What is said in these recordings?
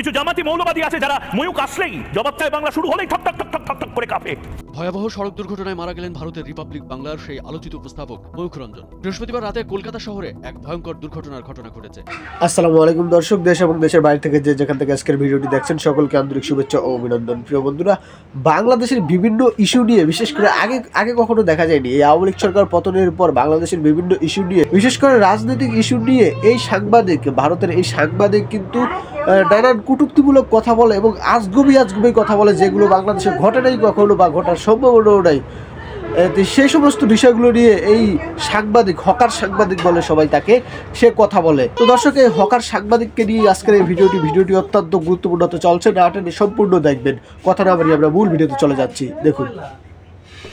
কিছু জামাতি মৌলবাদী আছে যারা ময়ূক আসলেই জবাব চায় বাংলা শুরু হলেই ঠক ঠক ঠক ঠক ঠক ঠক করে কাঁপে। ভয়াবহ সড়ক দুর্ঘটনায় মারা গেলেন ভারতের রিপাবলিক বাংলার সেই আলোচিত উপস্থাপক ময়ূখ রঞ্জন। বৃহস্পতিবার রাতে কলকাতা শহরে এক ভয়ঙ্কর দুর্ঘটনার ঘটনা ঘটেছে। আসসালামু আলাইকুম দর্শক, দেশ এবং দেশের বাইরে থেকে যেখান থেকে আজকের ভিডিওটি দেখছেন সকলকে আন্তরিক শুভেচ্ছা ও অভিনন্দন। প্রিয় বন্ধুরা, বাংলাদেশের বিভিন্ন ইস্যু নিয়ে বিশেষ করে আগে কখনো দেখা যায়নি, এই আওয়ামী লীগ সরকার পতনের পর বাংলাদেশের বিভিন্ন ইস্যু নিয়ে, বিশেষ করে রাজনৈতিক ইস্যু নিয়ে এই সাংবাদিক, ভারতের এই সাংবাদিক কিন্তু নানান কটূক্তিমূলক কথা বলে এবং আজগুবি কথা বলে, যেগুলো বাংলাদেশে ঘটে নাই কখনো বা ঘটার সম্ভাবনাও নাই। সেই সমস্ত বিষয়গুলো নিয়ে এই সাংবাদিক, হকার সাংবাদিক বলে সবাই তাকে, সে কথা বলে। তো দর্শক, এই হকার সাংবাদিককে নিয়ে আজকের এই ভিডিওটি অত্যন্ত গুরুত্বপূর্ণ হতে চলছে, না টেনে সম্পূর্ণ দেখবেন। কথা না বাড়িয়ে আমরা মূল ভিডিওতে চলে যাচ্ছি, দেখুন।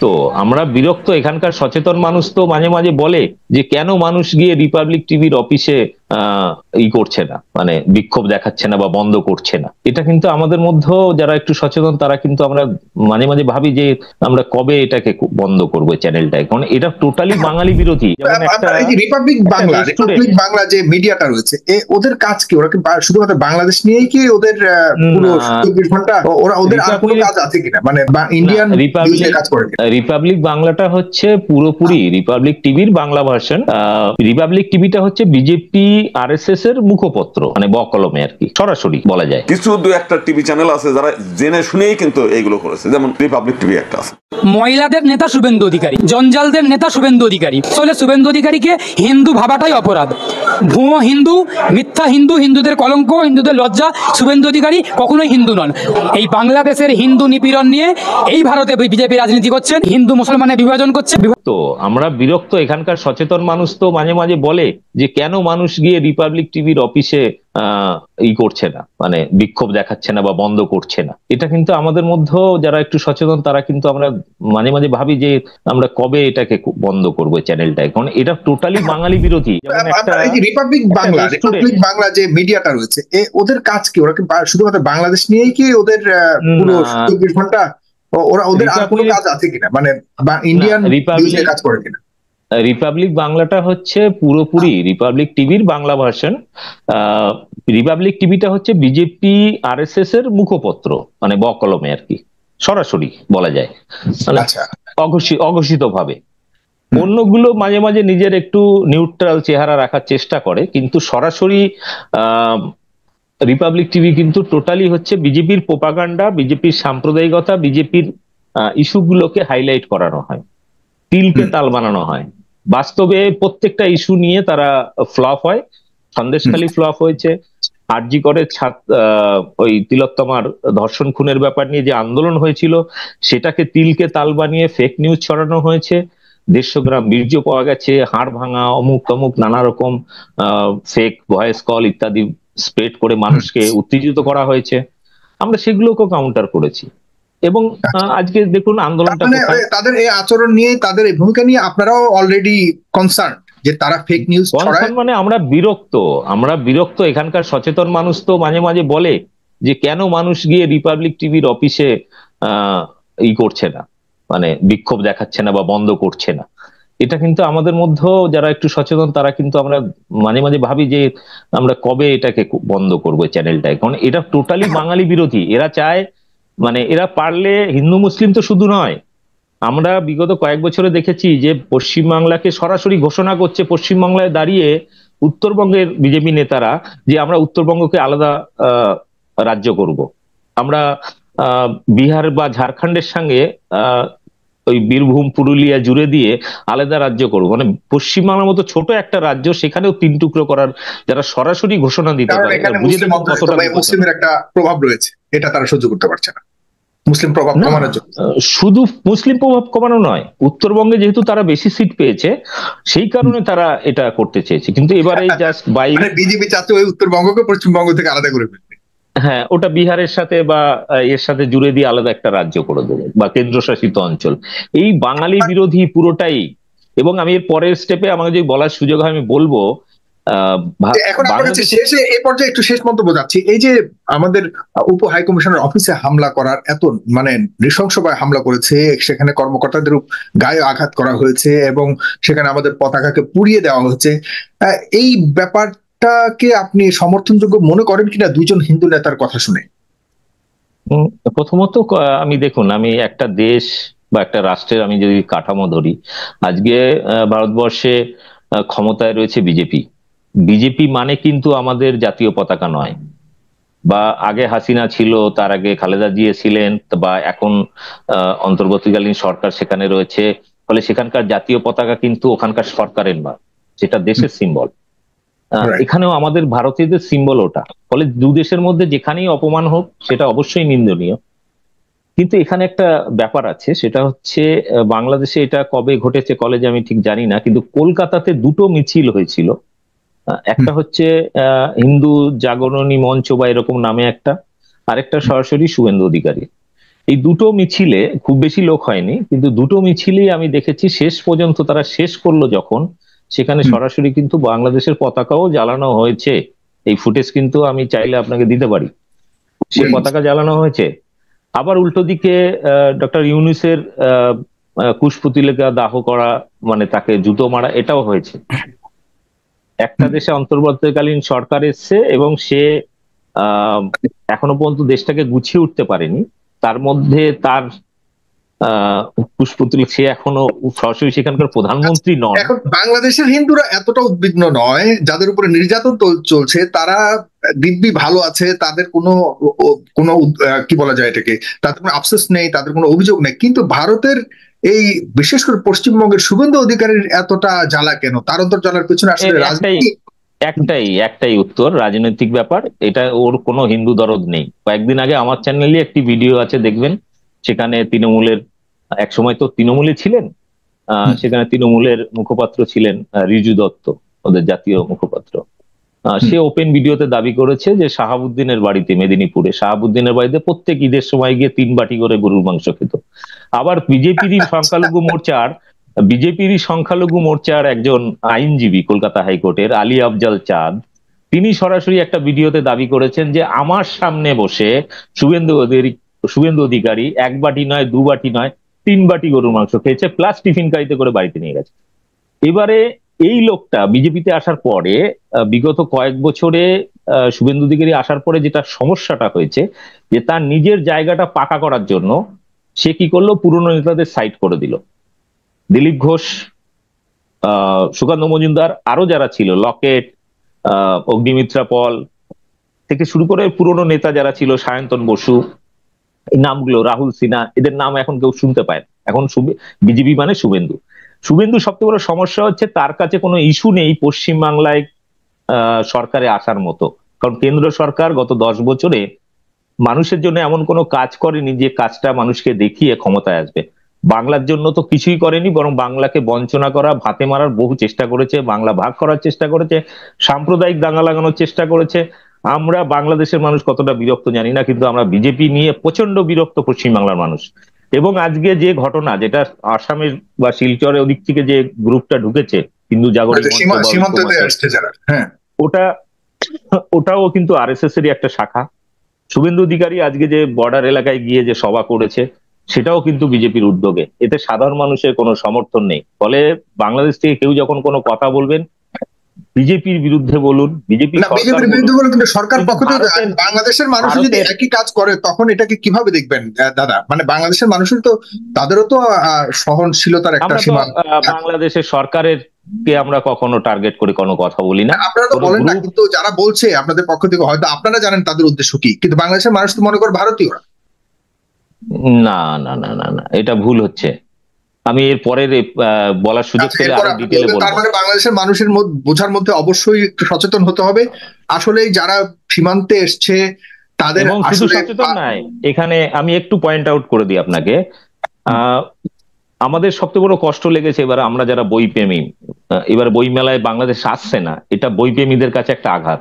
তো আমরা বিরক্ত, এখানকার সচেতন মানুষ তো মাঝে মাঝে বলে যে কেন মানুষ গিয়ে রিপাবলিক টিভির অফিসে করছে না, মানে বিক্ষোভ দেখাচ্ছে না বা বন্ধ করছে না। এটা কিন্তু আমাদের মধ্যেও যারা একটু সচেতন তারা কিন্তু আমরা মাঝে মাঝে ভাবি যে আমরা কবে এটাকে বন্ধ করবো চ্যানেলটায়, কারণ এটা টোটালি বাঙালি বিরোধী। রিপাবলিক বাংলা যে মিডিয়াটা রয়েছে, ওদের কাজ কি? ওরা কি শুধুমাত্র বাংলাদেশ নিয়েই কি ওদের পুরো 24 ঘন্টা ওদের আর কোনো কাজ আছে কিনা, মানে ইন্ডিয়ান কাজ করে? রিপাবলিক বাংলাটা হচ্ছে পুরোপুরি রিপাবলিক টিভির বাংলা ভার্সন। রিপাবলিক টিভিটা হচ্ছে বিজেপি আরএসএস এর মুখপত্র, মানে বকলমে আর কি, সরাসরি বলা যায়। কিছু দু একটা টিভি চ্যানেল আছে যারা জেনে শুনেই কিন্তু এইগুলো করেছে, যেমন রিপাবলিক টিভি একটা আছে। মহিলাদের নেতা শুভেন্দু অধিকারী, জঞ্জালদের নেতা শুভেন্দু অধিকারী। আসলে শুভেন্দু অধিকারীকে হিন্দু ভাবাটাই অপরাধ। ভুয়ো হিন্দু, মিথ্যা হিন্দু, হিন্দুদের কলঙ্ক, হিন্দুদের লজ্জা। শুভেন্দু অধিকারী কখনোই হিন্দু নন। এই বাংলাদেশের হিন্দু নিপীড়ন নিয়ে এই ভারতে বিজেপি রাজনীতি করছেন, হিন্দু মুসলমানের বিভাজন করছে। তো আমরা বিরক্ত, এখানকার সচেতন মানুষ তো মাঝে মাঝে বলে যে কেন মানুষ গিয়ে রিপাবলিক টিভির অফিসে করছে না, মানে বিক্ষোভ দেখাচ্ছে না বা বন্ধ করছে না। এটা কিন্তু আমাদের মধ্যেও যারা একটু সচেতন তারা কিন্তু আমরা মাঝে মাঝে ভাবি যে আমরা কবে এটাকে বন্ধ করবো চ্যানেলটায়, কারণ এটা টোটালি বাঙালি বিরোধী। রিপাবলিক বাংলা যে মিডিয়াটা রয়েছে, ওদের কাজ কি? ওরা কি শুধুমাত্র বাংলাদেশ নিয়েই কি ওদের পুরো 24 ঘন্টা ওদের আর কোনো কাজ আছে কিনা, মানে ইন্ডিয়ান কাজ করে কিনা? রিপাবলিক বাংলাটা হচ্ছে পুরোপুরি রিপাবলিক টিভির বাংলা ভার্সন। রিপাবলিক টিভিটা হচ্ছে বিজেপি আরএসএস এর মুখপত্র, মানে বকলমে আর কি, সরাসরি বলা যায়, মানে অঘোষিত ভাবে। অন্যগুলো মাঝে মাঝে নিজের একটু নিউট্রাল চেহারা রাখার চেষ্টা করে, কিন্তু সরাসরি রিপাবলিক টিভি কিন্তু টোটালি হচ্ছে বিজেপির প্রোপাগান্ডা, বিজেপির সাম্প্রদায়িকতা, বিজেপির ইস্যুগুলোকে হাইলাইট করানো হয়, তিলকে তাল বানানো হয়। বাস্তবে প্রত্যেকটা ইস্যু নিয়ে তারা ফ্লপ হয়। সন্দেশখালী ফ্লপ হয়েছে, আরজি করে ওই তিলোত্তমার ধর্ষণ খুনের ব্যাপার নিয়ে যে আন্দোলন হয়েছিল সেটাকে তিলকে তাল বানিয়ে ফেক নিউজ ছড়ানো হয়েছে। 150 গ্রাম বীর্য পাওয়া গেছে, হাড় ভাঙা, অমুক তমুক নানা রকম ফেক ভয়েস কল ইত্যাদি স্প্রেড করে মানুষকে উত্তেজিত করা হয়েছে। আমরা সেগুলোকেও কাউন্টার করেছি এবং আজকে দেখুন আন্দোলনটা, তাদের এই আচরণ নিয়ে, তাদের এই ভূমিকা নিয়ে আপনারাও অলরেডি কনসার্ন যে তারা ফেক নিউজ ছড়ায়। মানে আমরা বিরক্ত, এখানকার সচেতন মানুষ তো মাঝে মাঝে বলে যে কেন মানুষ গিয়ে রিপাবলিক টিভির অফিসে করছে না, মানে বিক্ষোভ দেখাচ্ছে না বা বন্ধ করছে না। এটা কিন্তু আমাদের মধ্যেও যারা একটু সচেতন তারা কিন্তু আমরা মাঝে মাঝে ভাবি যে আমরা কবে এটাকে বন্ধ করবো চ্যানেলটায়, কারণ এটা টোটালি বাঙালি বিরোধী। এরা চায়, মানে এরা পারলে হিন্দু মুসলিম তো শুধু নয়, আমরা বিগত কয়েক বছরে দেখেছি যে পশ্চিমবাংলাকে সরাসরি ঘোষণা করছে, পশ্চিমবাংলায় দাঁড়িয়ে উত্তরবঙ্গের বিজেপি নেতারা যে আমরা উত্তরবঙ্গকে আলাদা রাজ্য করব, আমরা বিহার বা ঝাড়খণ্ডের সঙ্গে ওই বীরভূম পুরুলিয়া জুড়ে দিয়ে আলাদা রাজ্য করবো, মানে পশ্চিমবাংলার মতো ছোট একটা রাজ্য সেখানেও 3 টুকরো করার যারা সরাসরি ঘোষণা দিতে পারে, মুসলিমের একটা প্রভাব রয়েছে, এটা তারা সহ্য করতে পারছে না। মুসলিম প্রভাব কমানোর জন্য, শুধু মুসলিম প্রভাব কমানো নয়, উত্তরবঙ্গে যেহেতু তারা বেশি সিট পেয়েছে সেই কারণে তারা এটা করতে চেয়েছে। কিন্তু এবারে জাস্ট বিজেপি চাচ্ছে ওই উত্তরবঙ্গকে পশ্চিমবঙ্গ থেকে আলাদা করে ফেলবে। হ্যাঁ, ওটা বিহারের সাথে বা এর সাথে জুড়ে দিয়ে আলাদা একটা রাজ্য করে দেবে বা কেন্দ্রশাসিত অঞ্চল। এই বাঙালি বিরোধী পুরোটাই। এবং আমি এর পরের স্টেপে আমাকে যদি বলার সুযোগ হয় আমি বলবো, এখন শেষে এই পর্যায়ে একটু শেষ মন্তব্য যাচ্ছি। এই যে আমাদের উপ হাই কমিশনার অফিসে হামলা করার, এত মানে নৃশংসভাবে হামলা করেছে, সেখানে কর্মকর্তাদের গায়ে আঘাত করা হয়েছে এবং সেখানে আমাদের পতাকাকে পুড়িয়ে দেওয়া হয়েছে, এই ব্যাপার এটাকে আপনি সমর্থনযোগ্য মনে করেন কিনা দুইজন হিন্দু নেতার কথা শুনে? প্রথমত আমি দেখুন, আমি একটা দেশ বা একটা রাষ্ট্রের আমি যদি কাঠামো ধরি, আজকে ভারতবর্ষে ক্ষমতায় রয়েছে বিজেপি। বিজেপি মানে কিন্তু আমাদের জাতীয় পতাকা নয়, বা আগে হাসিনা ছিল, তার আগে খালেদা জিয়া ছিলেন, বা এখন অন্তর্বর্তীকালীন সরকার সেখানে রয়েছে, ফলে সেখানকার জাতীয় পতাকা কিন্তু ওখানকার সরকারের নয়, সেটা দেশের সিম্বল। এখানেও আমাদের ভারতীয়দের সিম্বল ওটা, ফলে দু দেশের মধ্যে যেখানেই অপমান হোক সেটা অবশ্যই নিন্দনীয়। কিন্তু এখানে একটা ব্যাপার আছে, সেটা হচ্ছে বাংলাদেশে এটা কবে ঘটেছে কলেজে আমি ঠিক জানি না, কিন্তু কলকাতাতে দুটো মিছিল হয়েছিল। একটা হচ্ছে হিন্দু জাগরণী মঞ্চ বা এরকম নামে একটা, আরেকটা সরাসরি শুভেন্দু অধিকারী। এই দুটো মিছিলে খুব বেশি লোক হয়নি, কিন্তু দুটো মিছিলেই আমি দেখেছি শেষ পর্যন্ত তারা শেষ করলো যখন, সেখানে সরাসরি কিন্তু বাংলাদেশের পতাকাও জ্বালানো হয়েছে। এই ফুটেজ কিন্তু আমি চাইলে আপনাকে দিতে পারি, সে পতাকা জ্বালানো হয়েছে। আবার উল্টো দিকে ডক্টর ইউনূসের কুশপুতলিকা দাহ করা, মানে তাকে জুতো মারা, এটাও হয়েছে। একটা দেশে অন্তর্বর্তীকালীন সরকার এসছে এবং সে এখনো পর্যন্ত দেশটাকে গুছিয়ে উঠতে পারেনি, তার মধ্যে তার কুশপুতলি, সে এখনো সরাসরি সেখানকার প্রধানমন্ত্রী নন। এখন বাংলাদেশের হিন্দুরা এতটা উদ্বিগ্ন নয়, যাদের উপরে নির্যাতন চলছে তারা দিব্যি ভালো আছে, তাদের কোনো কোনো কি বলা যায় এটাকে, তাদের কোনো আফসোস নেই, তাদের কোনো অভিযোগ নেই। কিন্তু ভারতের এই বিশেষ করে পশ্চিমবঙ্গের শুভেন্দু অধিকারীর এতটা জ্বালা কেন? তার অন্তর জ্বালার পেছনে আসলে রাজনীতি? একটাই উত্তর, রাজনৈতিক ব্যাপার। এটা ওর কোনো হিন্দু দরদ নেই। কয়েকদিন আগে আমার চ্যানেলে একটি ভিডিও আছে, দেখবেন, সেখানে তৃণমূলের, এক সময় তো তৃণমূলে ছিলেন, সেখানে তৃণমূলের মুখপাত্র ছিলেন রিজু দত্ত, ওদের জাতীয় মুখপাত্র। সে ওপেন ভিডিওতে দাবি করেছে যে শাহাবুদ্দিনের বাড়িতে, মেদিনীপুরে শাহাবুদ্দিনের বাড়িতে প্রত্যেক ঈদের সময় গিয়ে 3 বাটি করে গরুর মাংস খেত। আবার বিজেপিরই সংখ্যালঘু মোর্চার একজন আইনজীবী কলকাতা হাইকোর্টের আলী আফজাল চাঁদ, তিনি সরাসরি একটা ভিডিওতে দাবি করেছেন যে আমার সামনে বসে শুভেন্দু অধিকারী 1 বাটি নয়, 2 বাটি নয়, 3 বাটি গরুর মাংস খেয়েছে, প্লাস টিফিন গাড়িতে করে বাড়িতে নিয়ে গেছে। এবারে এই লোকটা বিজেপিতে আসার পরে, বিগত কয়েক বছরে শুভেন্দু অধিকারী আসার পরে যেটা সমস্যাটা হয়েছে, যে তার নিজের জায়গাটা পাকা করার জন্য সে কি করলো, পুরনো নেতাদের সাইড করে দিল। দিলীপ ঘোষ, সুকান্ত মজুমদার, আরো যারা ছিল, লকেট, অগ্নিমিত্রা পল থেকে শুরু করে পুরনো নেতা যারা ছিল, সায়ন্তন বসু, এই নামগুলো, রাহুল সিনহা, এদের নাম এখন কেউ শুনতে পায় না। এখন বিজেপি মানে শুভেন্দু সবচেয়ে বড় সমস্যা হচ্ছে তার কাছে কোনো ইস্যু নেই পশ্চিমবাংলায় সরকারে আসার মতো, কারণ কেন্দ্র সরকার গত 10 বছরে মানুষের জন্য এমন কোনো কাজ করেনি যে কাজটা মানুষকে দেখিয়ে ক্ষমতায় আসবে। বাংলার জন্য তো কিছুই করেনি, বরং বাংলাকে বঞ্চনা করা, ভাতে মারার বহু চেষ্টা করেছে, বাংলা ভাগ করার চেষ্টা করেছে, সাম্প্রদায়িক দাঙ্গা লাগানোর চেষ্টা করেছে। আমরা বাংলাদেশের মানুষ কতটা বিরক্ত জানি না, কিন্তু আমরা বিজেপি নিয়ে প্রচন্ড বিরক্ত পশ্চিমবাংলার মানুষ। এবং আজকে যে ঘটনা, যেটা আসামের বা শিলচরের ওদিক থেকে যে গ্রুপটা ঢুকেছে, হিন্দু জাগরণ ওটাও কিন্তু আরএসএস এরই একটা শাখা। শুভেন্দু অধিকারী আজকে যে বর্ডার এলাকায় গিয়ে যে সভা করেছে, সেটাও কিন্তু বিজেপির উদ্যোগে। এতে সাধারণ মানুষের কোনো সমর্থন নেই। ফলে বাংলাদেশ থেকে কেউ যখন কোনো কথা বলবেন, বিজেপির বিরুদ্ধে বলুন, বিজেপির বিরুদ্ধে বলুন, কিন্তু সরকার পক্ষ থেকে বাংলাদেশের মানুষ যদি একই কাজ করে তখন এটাকে কিভাবে দেখবেন দাদা? মানে বাংলাদেশের মানুষের তো, তাদেরও তো সহনশীলতার একটা সীমা। বাংলাদেশের সরকারের কে আমরা কখনো টার্গেট করে কোনো কথা বলি না। আপনারা তো বলেন না, কিন্তু যারা বলছে আপনাদের পক্ষ থেকে, হয়তো আপনারা জানেন তাদের উদ্দেশ্য কি, কিন্তু বাংলাদেশের মানুষ তো মনে করে ভারতীয়রা। না না না না না, এটা ভুল হচ্ছে। আমি এর পরের বলার সুযোগ পেলে আরো ডিটেইলে বলবো। তার মানে বাংলাদেশের মানুষের বোঝার মধ্যে অবশ্যই একটু সচেতন হতে হবে। আসলে যারা সীমান্তে এসছে তাদের, এবং শুধু সচেতন নয়, এখানে আমি একটু পয়েন্ট আউট করে দিই আপনাকে। আমাদের সবচেয়ে বড় কষ্ট লেগেছে এবার আমরা যারা বই প্রেমী, এবার বই মেলায় বাংলাদেশ আসছে না, এটা বই প্রেমীদের কাছে একটা আঘাত।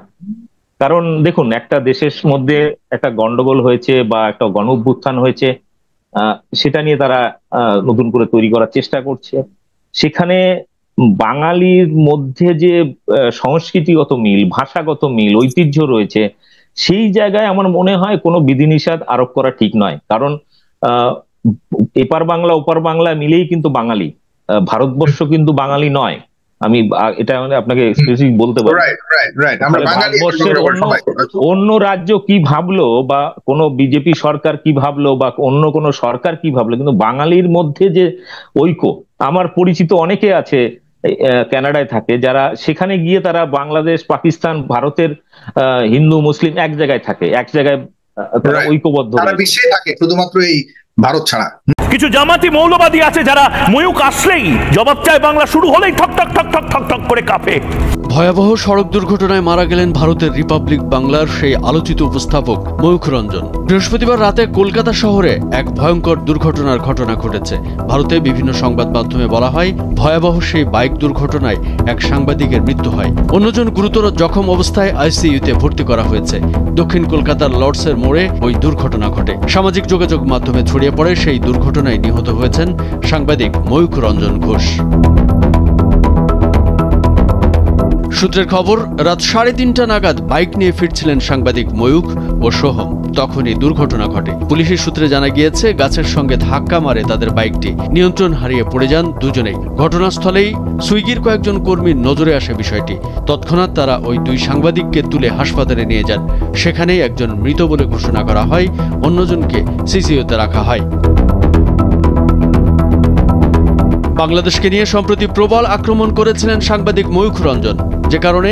কারণ দেখুন, একটা দেশের মধ্যে একটা গন্ডগোল হয়েছে বা একটা গণ অভ্যুত্থান হয়েছে, সেটা নিয়ে তারা নতুন করে তৈরি করার চেষ্টা করছে। সেখানে বাঙালির মধ্যে যে সংস্কৃতিগত মিল, ভাষাগত মিল, ঐতিহ্য রয়েছে, সেই জায়গায় আমার মনে হয় কোনো বিধিনিষেধ আরোপ করা ঠিক নয়। কারণ এপার বাংলা ওপার বাংলা মিলেই কিন্তু বাঙালি, ভারতবর্ষ কিন্তু বাঙালি নয়। আমি এটা মানে আপনাকে স্পেসিফিক বলতে পারি। ভারতবর্ষের অন্য রাজ্য কি ভাবলো বা কোনো বিজেপি সরকার কি ভাবলো বা অন্য কোনো সরকার কি ভাবলো, কিন্তু বাঙালির মধ্যে যে ঐক্য, আমার পরিচিত অনেকে আছে কানাডায় থাকে, যারা সেখানে গিয়ে তারা বাংলাদেশ, পাকিস্তান, ভারতের হিন্দু মুসলিম এক জায়গায় থাকে, এক জায়গায় তারা ঐক্যবদ্ধ, সারা বিশ্বে থাকে, শুধুমাত্র এই ভারত ছাড়া। কিছু জামাতি মৌলবাদী আছে যারা ময়ূক আসলেই, জবাব চায় বাংলা শুরু হলেই ঠক ঠক ঠক ঠক ঠক ঠক করে কাঁপে। ভয়াবহ সড়ক দুর্ঘটনায় মারা গেলেন ভারতের রিপাবলিক বাংলার সেই আলোচিত উপস্থাপক ময়ূখ রঞ্জন। বৃহস্পতিবার রাতে কলকাতা শহরে এক ভয়ঙ্কর দুর্ঘটনার ঘটনা ঘটেছে। ভারতে বিভিন্ন সংবাদ মাধ্যমে বলা হয়, ভয়াবহ সেই বাইক দুর্ঘটনায় এক সাংবাদিকের মৃত্যু হয়। অন্যজন গুরুতর জখম অবস্থায় আইসিইউতে ভর্তি করা হয়েছে। দক্ষিণ কলকাতার লর্ডসের মোড়ে ওই দুর্ঘটনা ঘটে। সামাজিক যোগাযোগ মাধ্যমে ছড়িয়ে পড়ে সেই দুর্ঘটনায় নিহত হয়েছেন সাংবাদিক ময়ূখ রঞ্জন ঘোষ। সূত্রের খবর, রাত 3:30 নাগাদ বাইক নিয়ে ফিরছিলেন সাংবাদিক ময়ূখ ও সোহম, তখনই দুর্ঘটনা ঘটে। পুলিশের সূত্রে জানা গিয়েছে, গাছের সঙ্গে ধাক্কা মারে তাদের বাইকটি, নিয়ন্ত্রণ হারিয়ে পড়ে যান দুজনেই। ঘটনাস্থলেই সুইগির কয়েকজন কর্মীর নজরে আসে বিষয়টি। তৎক্ষণাৎ তারা ওই দুই সাংবাদিককে তুলে হাসপাতালে নিয়ে যান। সেখানেই একজন মৃত বলে ঘোষণা করা হয়, অন্যজনকে সিসিইউতে রাখা হয়। বাংলাদেশকে নিয়ে সম্প্রতি প্রবল আক্রমণ করেছিলেন সাংবাদিক ময়ূখ রঞ্জন, যে কারণে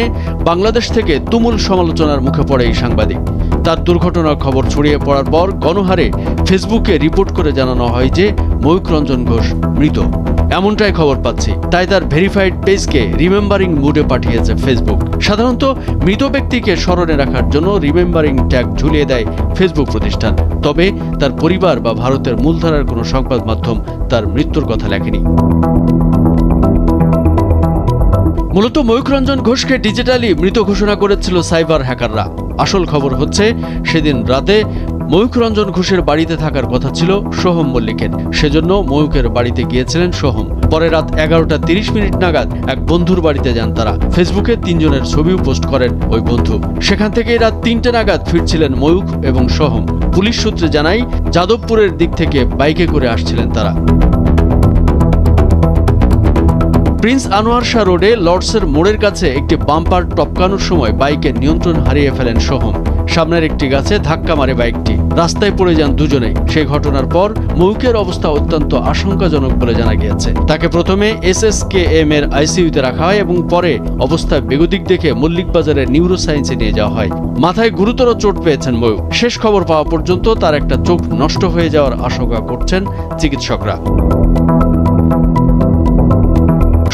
বাংলাদেশ থেকে তুমুল সমালোচনার মুখে পড়ে এই সাংবাদিক। তার দুর্ঘটনার খবর ছড়িয়ে পড়ার পর গণহারে ফেসবুকে রিপোর্ট করে জানানো হয় যে ময়ূখ রঞ্জন ঘোষ মৃত। এমনটাই খবর পাচ্ছি, তাই তার ভেরিফাইড পেজকে রিমেম্বারিং মুডে পাঠিয়েছে ফেসবুক। সাধারণত মৃত ব্যক্তিকে স্মরণে রাখার জন্য রিমেম্বারিং ট্যাগ ঝুলিয়ে দেয় ফেসবুক প্রতিষ্ঠান। তবে তার পরিবার বা ভারতের মূলধারার কোনো সংবাদ মাধ্যম তার মৃত্যুর কথা লেখেনি। মূলত ময়ূখ রঞ্জন ঘোষকে ডিজিটালি মৃত ঘোষণা করেছিল সাইবার হ্যাকাররা। আসল খবর হচ্ছে, সেদিন রাতে ময়ূখ রঞ্জন ঘোষের বাড়িতে থাকার কথা ছিল সোহম মল্লিকের। সেজন্য ময়ূখের বাড়িতে গিয়েছিলেন সোহম। পরে রাত 11:30 নাগাদ এক বন্ধুর বাড়িতে যান তারা। ফেসবুকে 3 জনের ছবিও পোস্ট করেন ওই বন্ধু। সেখান থেকেই রাত 3টে নাগাদ ফিরছিলেন ময়ূখ এবং সোহম। পুলিশ সূত্রে জানায়, যাদবপুরের দিক থেকে বাইকে করে আসছিলেন তারা। প্রিন্স আনোয়ার শাহ রোডে লর্ডসের মোড়ের কাছে একটি বাম্পার টপকানোর সময় বাইকের নিয়ন্ত্রণ হারিয়ে ফেলেন সোহম। সামনের একটি গাছে ধাক্কা মারে বাইকটি, রাস্তায় পড়ে যান দুজনেই। সেই ঘটনার পর ময়ূখের অবস্থা অত্যন্ত আশঙ্কাজনক বলে জানা গিয়েছে। তাকে প্রথমে SSKM এর আইসিইউতে রাখা হয় এবং পরে অবস্থা বেগতিক দেখে মল্লিক বাজারের নিউরো সায়েন্সে নিয়ে যাওয়া হয়। মাথায় গুরুতর চোট পেয়েছেন ময়ূখ। শেষ খবর পাওয়া পর্যন্ত তার একটা চোখ নষ্ট হয়ে যাওয়ার আশঙ্কা করছেন চিকিৎসকরা।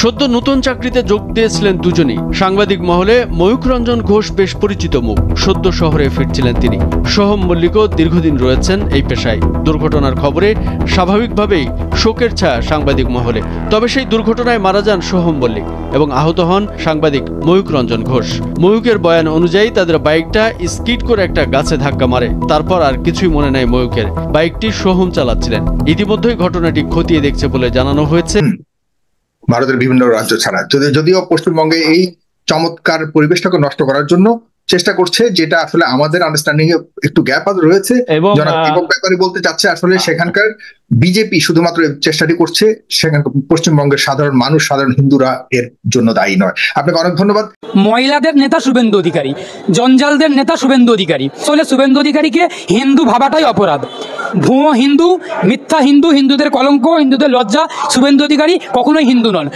সদ্য নতুন চাকরিতে যোগ দিয়েছিলেন দুজনই। সাংবাদিক মহলে ময়ূখ রঞ্জন ঘোষ বেশ পরিচিত মুখ। সদ্য শহরে ফিরছিলেন তিনি। সোহম মল্লিকও দীর্ঘদিন রয়েছেন এই পেশায়। দুর্ঘটনার খবরে স্বাভাবিকভাবেই শোকের ছায়া সাংবাদিক মহলে। তবে সেই দুর্ঘটনায় মারা যান সোহম মল্লিক এবং আহত হন সাংবাদিক ময়ূখ রঞ্জন ঘোষ। ময়ূখের বয়ান অনুযায়ী তাদের বাইকটা স্কিড করে একটা গাছে ধাক্কা মারে। তারপর আর কিছুই মনে নাই ময়ূখের। বাইকটি সোহম চালাচ্ছিলেন। ইতিমধ্যেই ঘটনাটি খতিয়ে দেখছে বলে জানানো হয়েছে। ভারতের বিভিন্ন রাজ্য ছাড়া যদিও পশ্চিমবঙ্গে এই চমৎকার পরিবেশটাকে নষ্ট করার জন্য চেষ্টা করছে, যেটা আসলে আমাদের আন্ডারস্ট্যান্ডিং এ একটু গ্যাপ রয়েছে। এবং ব্যাপারে বলতে চাচ্ছে, আসলে সেখানকার বিজেপি শুধুমাত্র চেষ্টাটি করছে, সেখানকার পশ্চিমবঙ্গের সাধারণ মানুষ, সাধারণ হিন্দুরা এর জন্য দায়ী নয়। আপনাকে অনেক ধন্যবাদ। মহিলাদের নেতা শুভেন্দু অধিকারী, জঞ্জালদের নেতা শুভেন্দু অধিকারী। আসলে শুভেন্দু অধিকারীকে হিন্দু ভাবাটাই অপরাধ। ভুয়ো হিন্দু, মিথ্যা হিন্দু, হিন্দুদের কলঙ্ক, হিন্দুদের লজ্জা। শুভেন্দু অধিকারী কখনোই হিন্দু নন।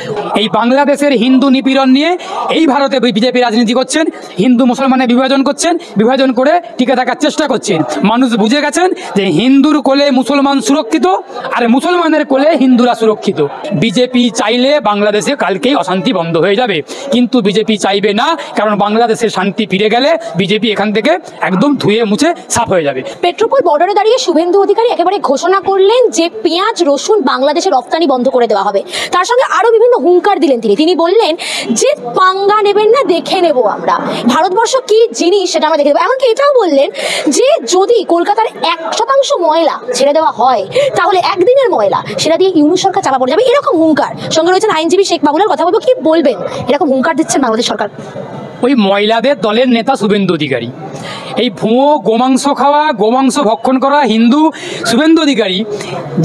এই বাংলাদেশের হিন্দু নিপীড়ন নিয়ে এই ভারতে বিজেপি রাজনীতি করছেন। হিন্দু মুসলমানের বিভাজন করছেন, বিভাজন করে টিকে থাকার চেষ্টা করছেন। মানুষ বুঝে গেছেন যে হিন্দুর কোলে মুসলমান সুরক্ষিত, আর মুসলমানের কোলে হিন্দুরা সুরক্ষিত। বিজেপি চাইলে বাংলাদেশে কালকেই অশান্তি বন্ধ হয়ে যাবে, কিন্তু বিজেপি চাইবে না, কারণ বাংলাদেশের শান্তি ফিরে গেলে বিজেপি এখান থেকে একদম ধুয়ে মুছে সাফ হয়ে যাবে। পেট্রোপোল বর্ডারে দাঁড়িয়ে শুভেন্দু অধিকারী একেবারে ঘোষণা করলেন যে পেঁয়াজ রসুন বাংলাদেশের রপ্তানি বন্ধ করে দেওয়া হবে। তার সঙ্গে আরো বিভিন্ন হুঙ্কার দিলেন তিনি বললেন যে পাঙ্গা নেবেন না, দেখে নেব আমরা, ভারতবর্ষ কি জিনিস সেটা আমরা দেখে দেবো। এমনকি এটাও বললেন যে যদি কলকাতার 1% ময়লা ছেড়ে দেওয়া হয়, তাহলে একদিনের ময়লা সেটা দিয়ে ইউনূস সরকার চাপা পড়ে যাবে। এরকম হুঙ্কার। সঙ্গে রয়েছেন আইনজীবী শেখ বাবুলের। কথা বলবো, কি বলবেন এরকম হুঙ্কার দিচ্ছেন বাংলাদেশ সরকার? ওই মহিলাদের দলের নেতা শুভেন্দু অধিকারী এই ভুয়ো গোমাংস খাওয়া, গোমাংস ভক্ষণ করা হিন্দু শুভেন্দু অধিকারী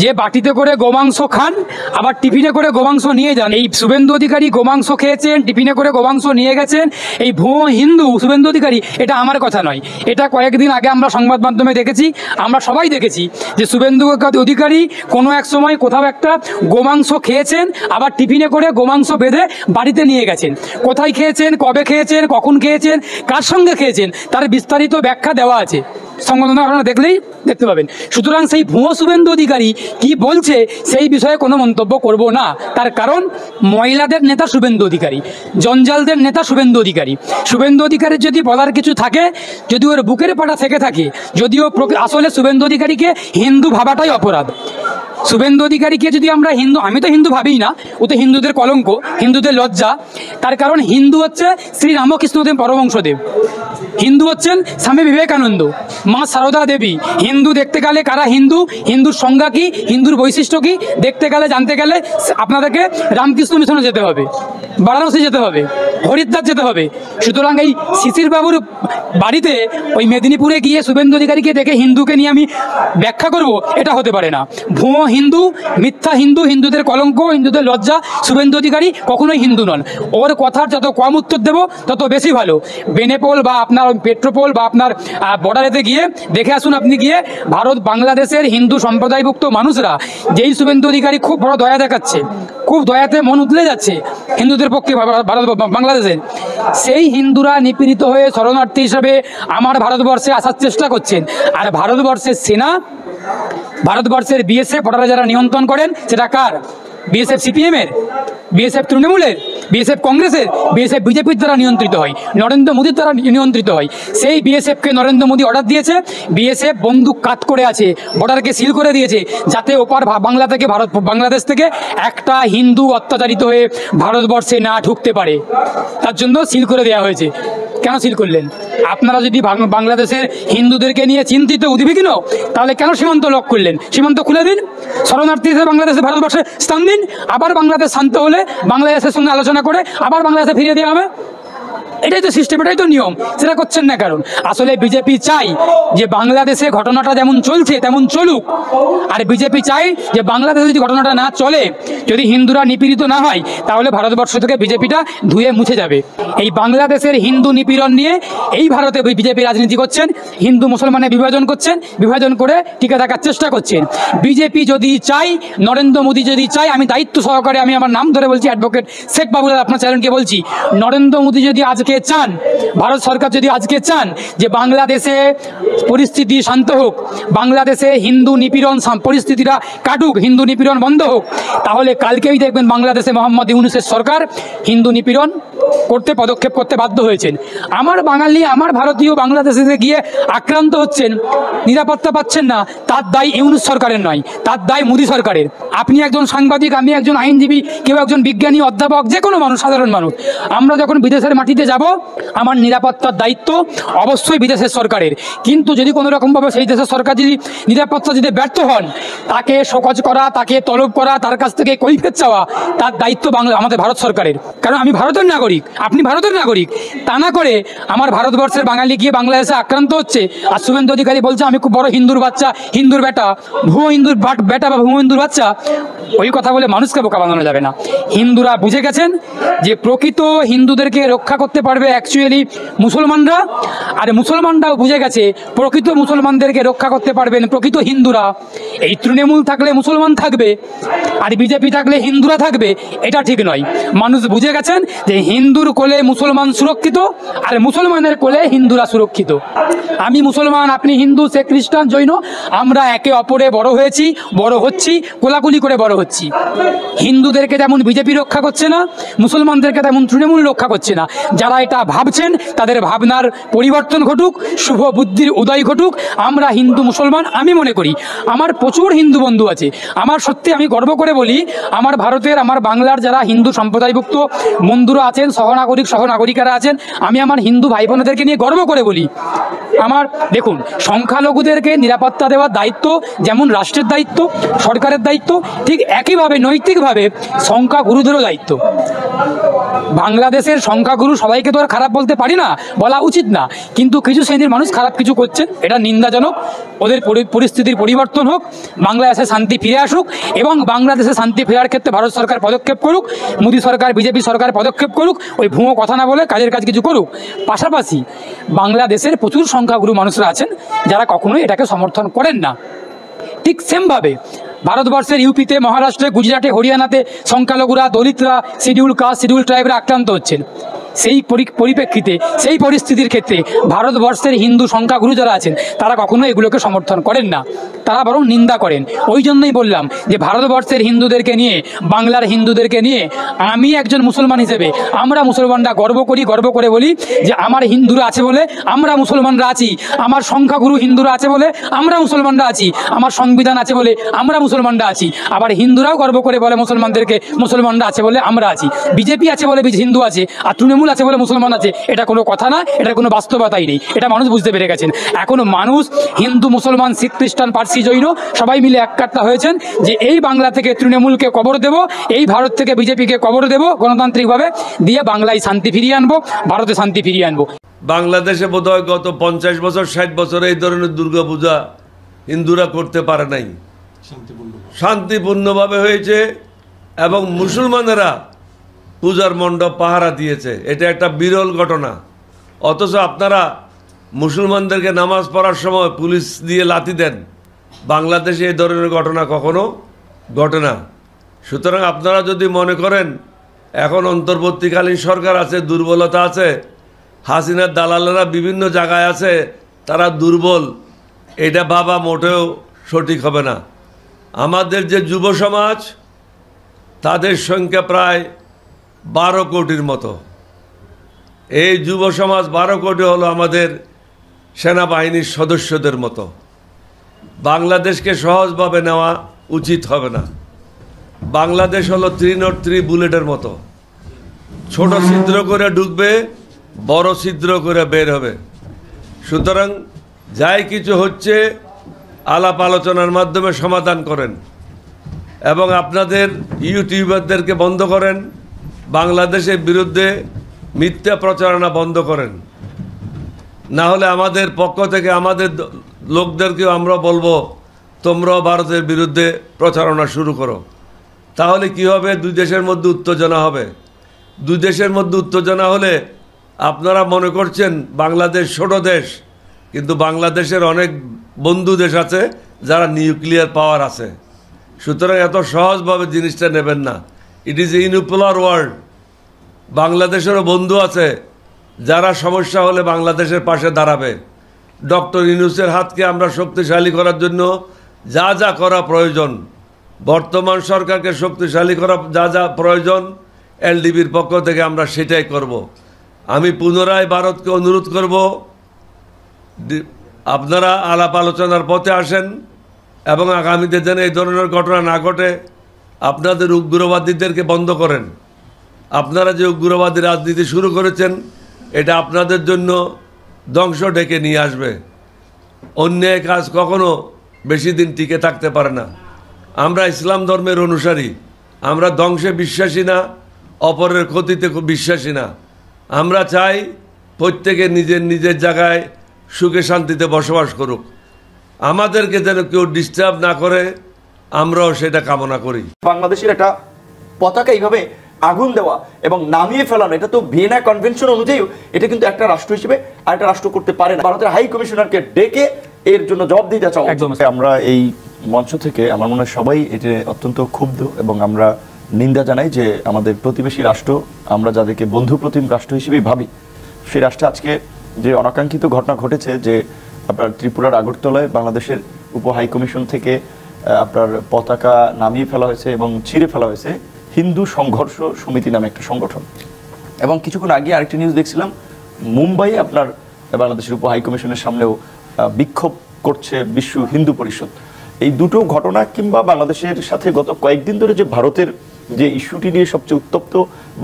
যে বাটিতে করে গোমাংস খান আবার টিফিনে করে গোমাংস নিয়ে যান, এই শুভেন্দু অধিকারী গোমাংস খেয়েছেন, টিফিনে করে গোমাংস নিয়ে গেছেন, এই ভুয়ো হিন্দু শুভেন্দু অধিকারী, এটা আমার কথা নয়, এটা কয়েকদিন আগে আমরা সংবাদ মাধ্যমে দেখেছি, আমরা সবাই দেখেছি যে শুভেন্দু অধিকারী কোনো এক সময় কোথাও একটা গোমাংস খেয়েছেন আবার টিফিনে করে গোমাংস বেঁধে বাড়িতে নিয়ে গেছেন। কোথায় খেয়েছেন, কবে খেয়েছেন, কখন খেয়েছেন, কার সঙ্গে খেয়েছেন, তার বিস্তারিত ব্যাখ্যা দেওয়া আছে, সংবাদমাধ্যমে আপনারা দেখলেই দেখতে পাবেন। সুতরাং সেই ভুয়ো শুভেন্দু অধিকারী কি বলছে সেই বিষয়ে কোনো মন্তব্য করব না। তার কারণ মহিলাদের নেতা শুভেন্দু অধিকারী, জঞ্জালদের নেতা শুভেন্দু অধিকারী। শুভেন্দু অধিকারীর যদি বলার কিছু থাকে, যদি ওর বুকের পাটা থেকে থাকে, যদিও আসলে শুভেন্দু অধিকারীকে হিন্দু ভাবাটাই অপরাধ। শুভেন্দু অধিকারীকে যদি আমরা হিন্দু, আমি তো হিন্দু ভাবিই না, ও তো হিন্দুদের কলঙ্ক, হিন্দুদের লজ্জা। তার কারণ হিন্দু হচ্ছে শ্রী রামকৃষ্ণদেব পরমহংসদেব, হিন্দু হচ্ছেন স্বামী বিবেকানন্দ, মা সারদা দেবী। হিন্দু দেখতে গেলে কারা হিন্দু, হিন্দুর সংজ্ঞা কি, হিন্দুর বৈশিষ্ট্য কি দেখতে গেলে, জানতে গেলে আপনাদেরকে রামকৃষ্ণ মিশনে যেতে হবে, বারাণসী যেতে হবে, হরিদ্বার যেতে হবে। সুতরাং এই শিশির বাবুর বাড়িতে ওই মেদিনীপুরে গিয়ে শুভেন্দু অধিকারীকে দেখে হিন্দুকে নিয়ে আমি ব্যাখ্যা করব, এটা হতে পারে না। ভুয়ো হিন্দু, মিথ্যা হিন্দু, হিন্দুদের কলঙ্ক, হিন্দুদের লজ্জা শুভেন্দু অধিকারী কখনোই হিন্দু নন। ওর কথার যত কম উত্তর দেব তত বেশি ভালো। বেনেপোল বা আপনার পেট্রোপোল বা আপনার বর্ডারেতে গিয়ে দেখে আসুন, আপনি গিয়ে ভারত বাংলাদেশের হিন্দু সম্প্রদায়ভুক্ত মানুষরা যেই শুভেন্দু অধিকারী খুব বড় দয়া দেখাচ্ছে, খুব দয়াতে মন উতলে যাচ্ছে হিন্দুদের পক্ষে ভারত বাংলাদেশের, সেই হিন্দুরা নিপীড়িত হয়ে শরণার্থী হিসাবে আমার ভারতবর্ষে আসার চেষ্টা করছেন। আর ভারতবর্ষের সেনা, ভারতবর্ষের বিএসএফ বর্ডারে যারা নিয়ন্ত্রণ করেন সেটা কার? বিএসএফ সিপিএমের, বিএসএফ তৃণমূলের, বিএসএফ কংগ্রেসের, বিএসএফ বিজেপির দ্বারা নিয়ন্ত্রিত হয়, নরেন্দ্র মোদীর দ্বারা নিয়ন্ত্রিত হয়। সেই বিএসএফকে নরেন্দ্র মোদী অর্ডার দিয়েছে, বিএসএফ বন্দুক কাত করে আছে, বর্ডারকে সিল করে দিয়েছে, যাতে ওপার বাংলা থেকে বাংলাদেশ থেকে একটা হিন্দু অত্যাচারিত হয়ে ভারতবর্ষে না ঢুকতে পারে, তার জন্য সিল করে দেওয়া হয়েছে। কেন সিল করলেন? আপনারা যদি বাংলাদেশের হিন্দুদেরকে নিয়ে চিন্তিত উদ্বিগ্ন, তাহলে কেন সীমান্ত লক করলেন? সীমান্ত খুলে দিন, শরণার্থী হিসেবে বাংলাদেশে ভারতবর্ষে স্থান দিন, আবার বাংলাদেশ শান্ত হলে বাংলাদেশের সঙ্গে আলোচনা করে আবার বাংলাদেশে ফিরিয়ে দেওয়া হবে। এটাই তো সিস্টেম, এটাই তো নিয়ম। সেটা করছেন না কারণ আসলে বিজেপি চাই যে বাংলাদেশে ঘটনাটা যেমন চলছে তেমন চলুক, আর বিজেপি চাই যে বাংলাদেশে যদি ঘটনাটা না চলে, যদি হিন্দুরা নিপীড়িত না হয়, তাহলে ভারতবর্ষ থেকে বিজেপিটা ধুয়ে মুছে যাবে। এই বাংলাদেশের হিন্দু নিপীড়ন নিয়ে এই ভারতে বিজেপি রাজনীতি করছেন, হিন্দু মুসলমানের বিভাজন করছেন, বিভাজন করে টিকে থাকার চেষ্টা করছেন। বিজেপি যদি চাই, নরেন্দ্র মোদী যদি চাই, আমি দায়িত্ব সহকারে আমি আমার নাম ধরে বলছি, অ্যাডভোকেট শেখ বাবুলাল আপনার চ্যানেলকে বলছি, নরেন্দ্র মোদী যদি আজকে চান, ভারত সরকার যদি আজকে চান যে বাংলাদেশে পরিস্থিতি শান্ত হোক, বাংলাদেশে হিন্দু নিপীড়ন পরিস্থিতিটা কাটুক, হিন্দু নিপীড়ন বন্ধ হোক, তাহলে কালকেই দেখবেন বাংলাদেশে মোহাম্মদ ইউনূসের সরকার হিন্দু নিপীড়ন করতে পদক্ষেপ করতে বাধ্য হয়েছেন। আমার বাঙালি, আমার ভারতীয় বাংলাদেশে গিয়ে আক্রান্ত হচ্ছেন, নিরাপত্তা পাচ্ছেন না, তার দায় ইউনূস সরকারের নয়, তার দায় মোদী সরকারের। আপনি একজন সাংবাদিক, আমি একজন আইনজীবী, কেউ একজন বিজ্ঞানী, অধ্যাপক, যে কোনো মানুষ, সাধারণ মানুষ, আমরা যখন বিদেশের মাটিতে যাব, আমার নিরাপত্তার দায়িত্ব অবশ্যই বিদেশের সরকারের। কিন্তু যদি কোনো রকমভাবে সেই দেশের সরকার যদি নিরাপত্তা যদি ব্যর্থ হন, তাকে শোকজ করা, তাকে তলব করা, তার কাছ থেকে কৈফিয়ত চাওয়া, তার দায়িত্ব আমাদের ভারত সরকারের। কারণ আমি ভারতের নাগরিক, আপনি ভারতের নাগরিক। তা না করে আমার ভারতবর্ষের বাঙালি গিয়ে বাংলাদেশে আক্রান্ত হচ্ছে, আর শুভেন্দু অধিকারী বলছে আমি খুব বড় হিন্দুর বাচ্চা, হিন্দুর বেটা, ভুয়ো হিন্দুর বেটা বা ভুয়ো হিন্দুর বাচ্চা। ওই কথা বলে মানুষকে বোকা বানানো যাবে না। হিন্দুরা বুঝে গেছেন যে প্রকৃত হিন্দুদেরকে রক্ষা করতে পারবে অ্যাকচুয়ালি মুসলমানরা, আর মুসলমানরাও বুঝে গেছে প্রকৃত মুসলমানদেরকে রক্ষা করতে পারবেন প্রকৃত হিন্দুরা। এই তৃণমূল থাকলে মুসলমান থাকবে, আর বিজেপি থাকলে হিন্দুরা থাকবে, এটা ঠিক নয়। মানুষ বুঝে গেছেন যে হিন্দুর কোলে মুসলমান সুরক্ষিত, আর মুসলমানের কোলে হিন্দুরা সুরক্ষিত। আমি মুসলমান, আপনি হিন্দু, সে খ্রিস্টান, জৈন, আমরা একে অপরে বড় হয়েছি, বড় হচ্ছি, কোলাকুলি করে বড় হচ্ছি। হিন্দুদেরকে যেমন বিজেপি রক্ষা করছে না, মুসলমানদেরকে তেমন তৃণমূল রক্ষা করছে না। যারা এটা ভাবছেন তাদের ভাবনার পরিবর্তন ঘটুক, শুভ বুদ্ধির উদয় ঘটুক। আমরা হিন্দু মুসলমান, আমি মনে করি আমার প্রচুর হিন্দু বন্ধু আছে। আমার সত্যি আমি গর্ব করে বলি, আমার ভারতের, আমার বাংলার যারা হিন্দু সম্প্রদায়ভুক্ত বন্ধুরা আছেন, সহনাগরিকারা আছেন, আমি আমার হিন্দু ভাই বোনেদেরকে নিয়ে গর্ব করে বলি, আমার দেখুন, সংখ্যালঘুদেরকে নিরাপত্তা দেওয়ার দায়িত্ব যেমন রাষ্ট্রের দায়িত্ব, সরকারের দায়িত্ব, ঠিক একইভাবে নৈতিকভাবে সংখ্যাগুরুদেরও দায়িত্ব। বাংলাদেশের সংখ্যাগুরু সবাইকে তো আর খারাপ বলতে পারি না, বলা উচিত না, কিন্তু কিছু শ্রেণীর মানুষ খারাপ কিছু করছেন, এটা নিন্দাজনক। ওদের পরিস্থিতির পরিবর্তন হোক, বাংলাদেশে শান্তি ফিরে আসুক, এবং বাংলাদেশে শান্তি ফেরার ক্ষেত্রে ভারত সরকার পদক্ষেপ করুক, মোদী সরকার বিজেপি সরকার পদক্ষেপ করুক, ওই ভুয়ো কথা না বলে কাজের কাজ কিছু করুক। পাশাপাশি বাংলাদেশের প্রচুর সংখ্যাগুরু মানুষরা আছেন যারা কখনোই এটাকে সমর্থন করেন না। ঠিক সেমভাবে ভারতবর্ষের ইউপিতে, মহারাষ্ট্রে, গুজরাটে, হরিয়ানাতে সংখ্যালঘুরা, দলিতরা, শিডিউল কাস্ট, শিডিউল ট্রাইবরা আক্রান্ত হচ্ছেন। সেই পরিপ্রেক্ষিতে, সেই পরিস্থিতির ক্ষেত্রে ভারতবর্ষের হিন্দু সংখ্যাগুরু যারা আছেন তারা কখনো এগুলোকে সমর্থন করেন না, তারা বরং নিন্দা করেন। ওই জন্যই বললাম যে ভারতবর্ষের হিন্দুদেরকে নিয়ে, বাংলার হিন্দুদেরকে নিয়ে আমি একজন মুসলমান হিসেবে, আমরা মুসলমানরা গর্ব করে বলি যে আমার হিন্দুরা আছে বলে আমরা মুসলমানরা আছি, আমার সংখ্যাগুরু হিন্দুরা আছে বলে আমরা মুসলমানরা আছি, আমার সংবিধান আছে বলে আমরা মুসলমানরা আছি। আবার হিন্দুরাও গর্ব করে বলে মুসলমানদেরকে মুসলমানরা আছে বলে আমরা আছি। বিজেপি আছে বলে হিন্দু আছে, আর তৃণমূল আছে বলে মুসলমান আছে, এটা কোনো কথা না, এটা কোনো বাস্তবতাই নেই, এটা মানুষ বুঝতে পেরে গেছেন। এখনো মানুষ, হিন্দু, মুসলমান, শিখ, খ্রিস্টান, পার্সি, জৈন সবাই মিলে এককাট্টা হয়েছেন যে এই বাংলা থেকে তৃণমূলকে কবর দেব, এই ভারত থেকে বিজেপিকে কবর দেব গণতান্ত্রিকভাবে, দিয়ে বাংলায় শান্তি ফিরিয়ে আনবো, ভারতে শান্তি ফিরিয়ে আনবো। বাংলাদেশে বোধহয় গত 50 বছর 60 বছরে এই ধরনের দুর্গাপূজা হিন্দুরা করতে পারে নাই, শান্তিপূর্ণভাবে হয়েছে, এবং মুসলমানেরা পূজার মণ্ডপ পাহারা দিয়েছে। এটা একটা বিরল ঘটনা। অথচ আপনারা মুসলমানদেরকে নামাজ পড়ার সময় পুলিশ দিয়ে লাথি দেন। বাংলাদেশে এই ধরনের ঘটনা কখনো ঘটে না। সুতরাং আপনারা যদি মনে করেন এখন অন্তর্বর্তীকালীন সরকার আছে, দুর্বলতা আছে, হাসিনার দালালেরা বিভিন্ন জায়গায় আছে, তারা দুর্বল, এটা ভাবা মোটেও সঠিক হবে না। আমাদের যে যুব সমাজ, তাদের সংখ্যা প্রায় 12 কোটির মতো। এই যুব সমাজ 12 কোটি হলো আমাদের সেনাবাহিনীর সদস্যদের মতো। বাংলাদেশকে সহজভাবে নেওয়া উচিত হবে না। বাংলাদেশ হলো 303 বুলেটের মতো, ছোট ছিদ্র করে ঢুকবে, বড় ছিদ্র করে বের হবে। সুতরাং যাই কিছু হচ্ছে আলাপ আলোচনার মাধ্যমে সমাধান করেন, এবং আপনাদের ইউটিউবারদেরকে বন্ধ করেন, বাংলাদেশের বিরুদ্ধে মিথ্যা প্রচারণা বন্ধ করেন। না হলে আমাদের পক্ষ থেকে আমাদের লোকদেরকেও আমরা বলবো তোমরাও ভারতের বিরুদ্ধে প্রচারণা শুরু করো। তাহলে কি হবে? দুই দেশের মধ্যে উত্তেজনা হবে। দুই দেশের মধ্যে উত্তেজনা হলে আপনারা মনে করছেন বাংলাদেশ ছোট দেশ, কিন্তু বাংলাদেশের অনেক বন্ধু দেশ আছে যারা নিউক্লিয়ার পাওয়ার আছে। সুতরাং এত সহজভাবে জিনিসটা নেবেন না। It is unipolar world. বাংলাদেশেরও বন্ধু আছে যারা সমস্যা হলে বাংলাদেশের পাশে দাঁড়াবে। ডক্টর ইউনূসের হাতকে আমরা শক্তিশালী করার জন্য যা যা করা প্রয়োজন, বর্তমান সরকারকে শক্তিশালী করা যা যা প্রয়োজন, এলডিবির পক্ষ থেকে আমরা সেটাই করব। আমি পুনরায় ভারতকে অনুরোধ করব, আপনারা আলাপ আলোচনার পথে আসেন, এবং আগামীতে যেন এই ধরনের ঘটনা না ঘটে। আপনাদের উগ্রবাদীদেরকে বন্ধ করেন। আপনারা যে উগ্রবাদী রাজনীতি শুরু করেছেন, এটা আপনাদের জন্য ধ্বংস ডেকে নিয়ে আসবে। অন্যায় কাজ কখনো বেশি দিন টিকে থাকতে পারে না। আমরা ইসলাম ধর্মের অনুসারী, আমরা ধ্বংসে বিশ্বাসী না, অপরের ক্ষতিতে বিশ্বাসী না। আমরা চাই প্রত্যেকে নিজের নিজের জায়গায় সুখে শান্তিতে বসবাস করুক। আমাদেরকে যেন কেউ ডিস্টার্ব না করে, আমরাও সেটা কামনা করি। বাংলাদেশের একটা পতাকা এইভাবে আগুন দেওয়া এবং নামিয়ে ফেলানো, এটা তো ভিয়েনা কনভেনশন অনুযায়ী এটা কিন্তু একটা রাষ্ট্র হিসেবে আরেকটা রাষ্ট্র করতে পারে না। ভারতের হাই কমিশনারকে ডেকে এর জন্য জবাব দিতে চাও। আমরা এই মঞ্চ থেকে আমার মনে হয় সবাই এটা অত্যন্ত ক্ষুব্ধ, এবং আমরা নিন্দা জানাই যে আমাদের প্রতিবেশী রাষ্ট্র, আমরা যাদেরকে বন্ধু প্রতিম রাষ্ট্র হিসেবেই ভাবি, সেই রাষ্ট্রে আজকে যে অনাকাঙ্ক্ষিত ঘটনা ঘটেছে, যে আপনার ত্রিপুরার আগরতলায় বাংলাদেশের উপ হাই কমিশন থেকে আপনার পতাকা নামিয়ে ফেলা হয়েছে এবং ছিঁড়ে ফেলা হয়েছে হিন্দু সংঘর্ষ সমিতি নামে একটা সংগঠন। এবং কিছুক্ষণ আগে আরেকটি নিউজ দেখছিলাম, মুম্বাইয়ে আপনার বাংলাদেশের উপ হাই কমিশনের সামনেও বিক্ষোভ করছে বিশ্ব হিন্দু পরিষদ। এই দুটো ঘটনা, কিংবা বাংলাদেশের সাথে গত কয়েকদিন ধরে যে ভারতের যে ইস্যুটি নিয়ে সবচেয়ে উত্তপ্ত